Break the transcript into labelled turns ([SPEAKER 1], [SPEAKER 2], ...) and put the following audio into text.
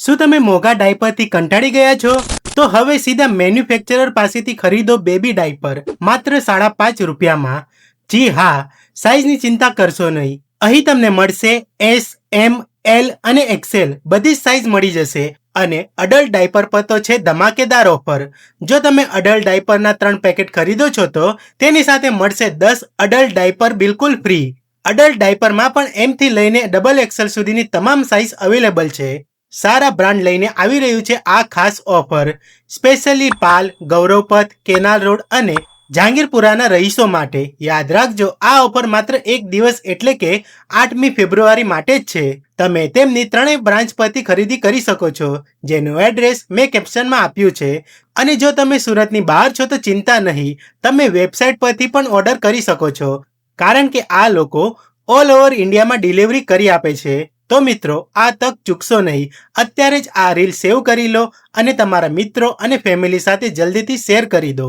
[SPEAKER 1] શું તમે મોંઘા ડાયપરથી કંટાળી ગયા છો? તો હવે સીધા મેન્યુફેક્ચરર પાસેથી ખરીદો બેબી ડાયપર માત્ર ₹5.5 જી હા, સાઇઝની ચિંતા કરશો નહીં. અહીં તમને મળશે એસ, એમ, એલ અને એક્સેલ બધી જ સાઇઝ મળી જશે. અને અડલ્ટ ડાયપર પર તો છે ધમાકેદાર ઓફર. જો તમે અડલ્ટ ડાયપરના 3 પેકેટ ખરીદો છો તો તેની સાથે મળશે 10 અડલ્ટ ડાયપર બિલકુલ ફ્રી. અડલ્ટ ડાયપરમાં પણ એમ થી લઈને XXL સુધીની તમામ સાઇઝ અવેલેબલ છે. સારા બ્રાન્ડ લઈને આવી રહ્યું છે આ ખાસ ઓફર, સ્પેશિયલી પાલ, ગૌરવપથ, કેનાલ રોડ અને જહાંગીરપુરાના રહીશો માટે. યાદ રાખજો, આ ઓફર માત્ર એક દિવસ એટલે કે 8મી ફેબ્રુઆરી માટે જ છે. તમે તેમની 3 બ્રાન્ચ પરથી ખરીદી કરી શકો છો, જેનું એડ્રેસ મેં કેપ્શનમાં આપ્યું છે. અને જો તમે સુરતની બહાર છો તો ચિંતા નહીં, તમે વેબસાઇટ પરથી પણ ઓર્ડર કરી શકો છો, કારણ કે આ લોકો ઓલ ઓવર ઇન્ડિયામાં ડિલિવરી કરી આપે છે. તો મિત્રો, આ તક ચૂકશો નહીં. અત્યારે જ આ રીલ સેવ કરી લો અને તમારા મિત્રો અને ફેમિલી સાથે જલ્દીથી શેર કરી દો.